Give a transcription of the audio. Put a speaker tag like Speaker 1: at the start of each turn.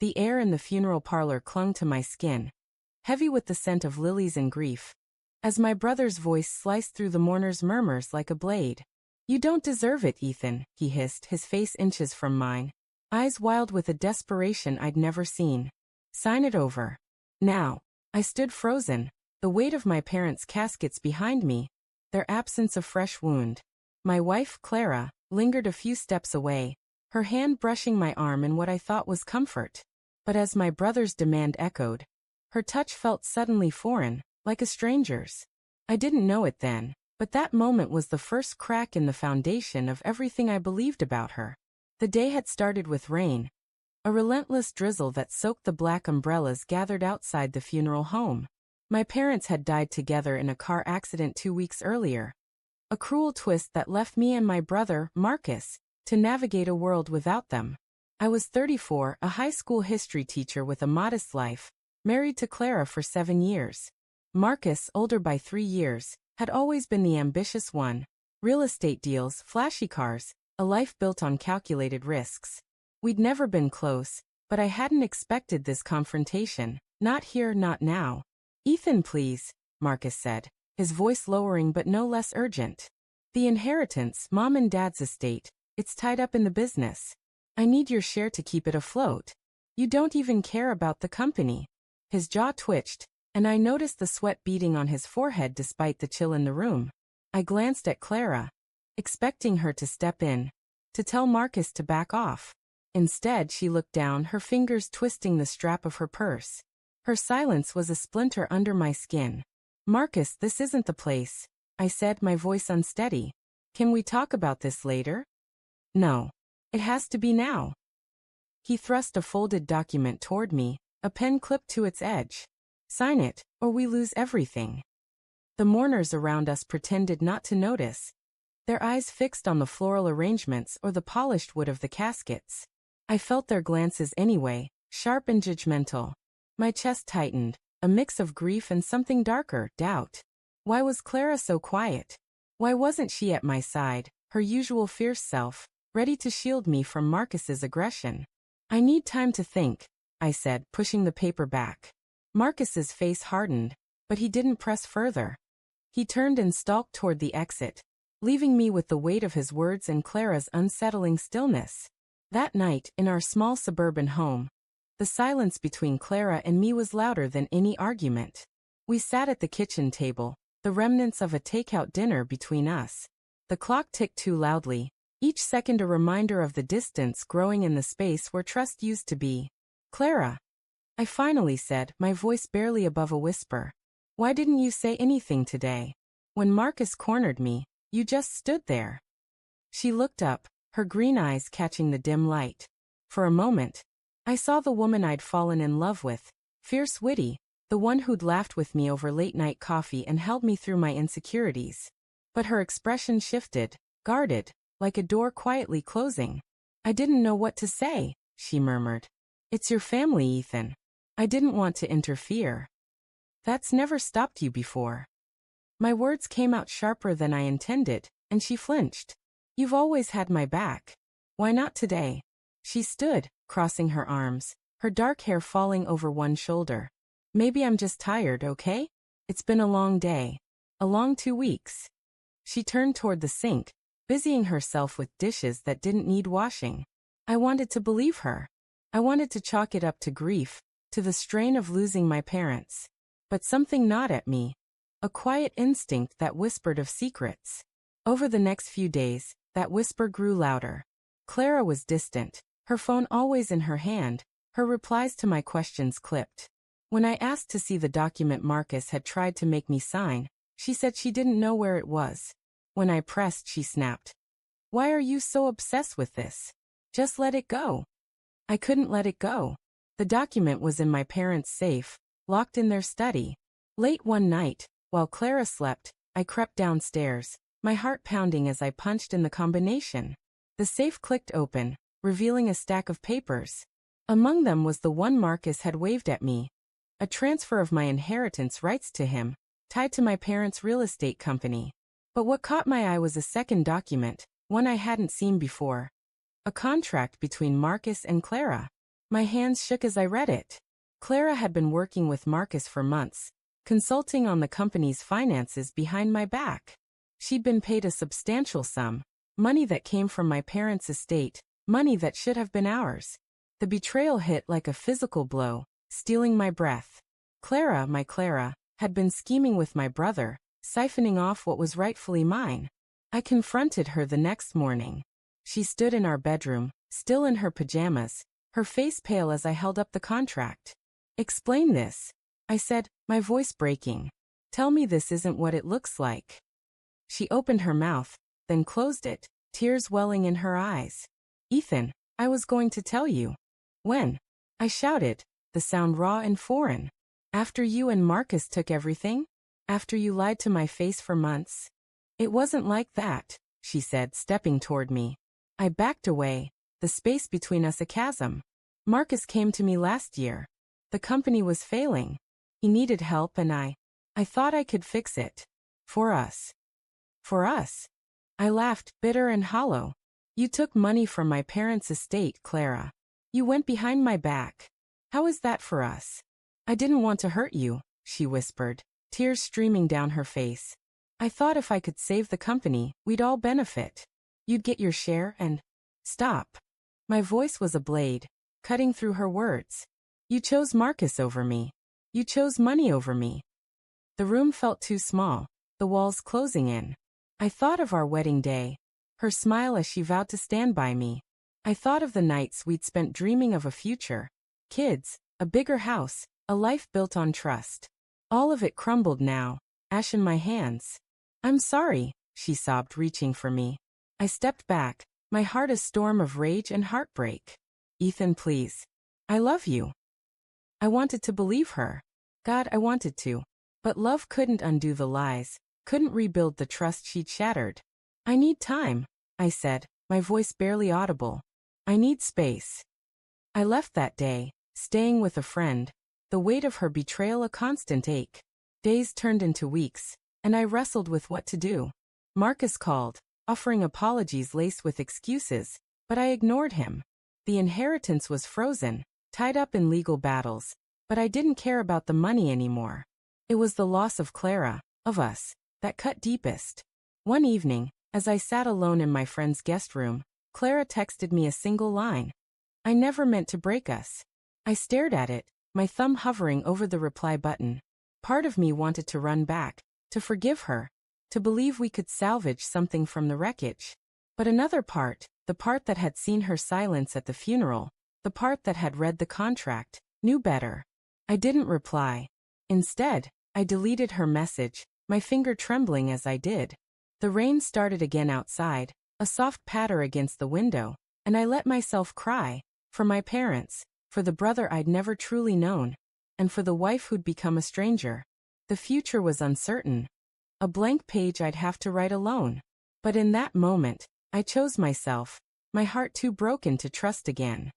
Speaker 1: The air in the funeral parlor clung to my skin, heavy with the scent of lilies and grief, as my brother's voice sliced through the mourner's murmurs like a blade. "You don't deserve it, Ethan," he hissed, his face inches from mine, eyes wild with a desperation I'd never seen. "Sign it over. Now." I stood frozen, the weight of my parents' caskets behind me, their absence a fresh wound. My wife, Clara, lingered a few steps away, her hand brushing my arm in what I thought was comfort. But as my brother's demand echoed, her touch felt suddenly foreign, like a stranger's. I didn't know it then, but that moment was the first crack in the foundation of everything I believed about her. The day had started with rain, a relentless drizzle that soaked the black umbrellas gathered outside the funeral home. My parents had died together in a car accident 2 weeks earlier, a cruel twist that left me and my brother, Marcus, to navigate a world without them. I was 34, a high school history teacher with a modest life, married to Clara for 7 years. Marcus, older by 3 years, had always been the ambitious one. Real estate deals, flashy cars, a life built on calculated risks. We'd never been close, but I hadn't expected this confrontation. Not here, not now. "Ethan, please," Marcus said, his voice lowering but no less urgent. "The inheritance, Mom and Dad's estate, it's tied up in the business. I need your share to keep it afloat. You don't even care about the company." His jaw twitched, and I noticed the sweat beading on his forehead despite the chill in the room. I glanced at Clara, expecting her to step in, to tell Marcus to back off. Instead, she looked down, her fingers twisting the strap of her purse. Her silence was a splinter under my skin. "Marcus, this isn't the place," I said, my voice unsteady. "Can we talk about this later?" "No. It has to be now." He thrust a folded document toward me, a pen clipped to its edge. "Sign it, or we lose everything." The mourners around us pretended not to notice, their eyes fixed on the floral arrangements or the polished wood of the caskets. I felt their glances anyway, sharp and judgmental. My chest tightened, a mix of grief and something darker, doubt. Why was Clara so quiet? Why wasn't she at my side, her usual fierce self, ready to shield me from Marcus's aggression? "I need time to think," I said, pushing the paper back. Marcus's face hardened, but he didn't press further. He turned and stalked toward the exit, leaving me with the weight of his words and Clara's unsettling stillness. That night, in our small suburban home, the silence between Clara and me was louder than any argument. We sat at the kitchen table, the remnants of a takeout dinner between us. The clock ticked too loudly, each second a reminder of the distance growing in the space where trust used to be. "Clara," I finally said, my voice barely above a whisper, "why didn't you say anything today? When Marcus cornered me, you just stood there." She looked up, her green eyes catching the dim light. For a moment, I saw the woman I'd fallen in love with, fierce, witty, the one who'd laughed with me over late-night coffee and held me through my insecurities. But her expression shifted, guarded, like a door quietly closing. "I didn't know what to say," she murmured. "It's your family, Ethan. I didn't want to interfere." "That's never stopped you before." My words came out sharper than I intended, and she flinched. "You've always had my back. Why not today?" She stood, crossing her arms, her dark hair falling over one shoulder. "Maybe I'm just tired, okay? It's been a long day. A long 2 weeks." She turned toward the sink, busying herself with dishes that didn't need washing. I wanted to believe her. I wanted to chalk it up to grief, to the strain of losing my parents. But something gnawed at me, a quiet instinct that whispered of secrets. Over the next few days, that whisper grew louder. Clara was distant, her phone always in her hand, her replies to my questions clipped. When I asked to see the document Marcus had tried to make me sign, she said she didn't know where it was. When I pressed, she snapped, "Why are you so obsessed with this? Just let it go." I couldn't let it go. The document was in my parents' safe, locked in their study. Late one night, while Clara slept, I crept downstairs, my heart pounding as I punched in the combination. The safe clicked open, revealing a stack of papers. Among them was the one Marcus had waved at me, a transfer of my inheritance rights to him, tied to my parents' real estate company. But what caught my eye was a second document, one I hadn't seen before. A contract between Marcus and Clara. My hands shook as I read it. Clara had been working with Marcus for months, consulting on the company's finances behind my back. She'd been paid a substantial sum, money that came from my parents' estate, money that should have been ours. The betrayal hit like a physical blow, stealing my breath. Clara, my Clara, had been scheming with my brother, siphoning off what was rightfully mine. I confronted her the next morning. She stood in our bedroom, still in her pajamas, her face pale as I held up the contract. "Explain this," I said, my voice breaking. "Tell me this isn't what it looks like." She opened her mouth, then closed it, tears welling in her eyes. "Ethan, I was going to tell you." "When?" I shouted, the sound raw and foreign. "After you and Marcus took everything? After you lied to my face for months?" "It wasn't like that," she said, stepping toward me. I backed away, the space between us a chasm. "Marcus came to me last year. The company was failing. He needed help and I thought I could fix it. For us." "For us?" I laughed, bitter and hollow. "You took money from my parents' estate, Clara. You went behind my back. How is that for us?" "I didn't want to hurt you," she whispered, tears streaming down her face. "I thought if I could save the company, we'd all benefit. You'd get your share and—" "Stop." My voice was a blade, cutting through her words. "You chose Marcus over me. You chose money over me." The room felt too small, the walls closing in. I thought of our wedding day, her smile as she vowed to stand by me. I thought of the nights we'd spent dreaming of a future. Kids, a bigger house, a life built on trust. All of it crumbled now, ash in my hands. "I'm sorry," she sobbed, reaching for me. I stepped back, my heart a storm of rage and heartbreak. "Ethan, please. I love you." I wanted to believe her. God, I wanted to. But love couldn't undo the lies, couldn't rebuild the trust she'd shattered. "I need time," I said, my voice barely audible. "I need space." I left that day, staying with a friend, the weight of her betrayal a constant ache. Days turned into weeks, and I wrestled with what to do. Marcus called, offering apologies laced with excuses, but I ignored him. The inheritance was frozen, tied up in legal battles, but I didn't care about the money anymore. It was the loss of Clara, of us, that cut deepest. One evening, as I sat alone in my friend's guest room, Clara texted me a single line. "I never meant to break us." I stared at it, my thumb hovering over the reply button. Part of me wanted to run back, to forgive her, to believe we could salvage something from the wreckage. But another part, the part that had seen her silence at the funeral, the part that had read the contract, knew better. I didn't reply. Instead, I deleted her message, my finger trembling as I did. The rain started again outside, a soft patter against the window, and I let myself cry, for my parents, for the brother I'd never truly known, and for the wife who'd become a stranger. The future was uncertain. A blank page I'd have to write alone. But in that moment, I chose myself, my heart too broken to trust again.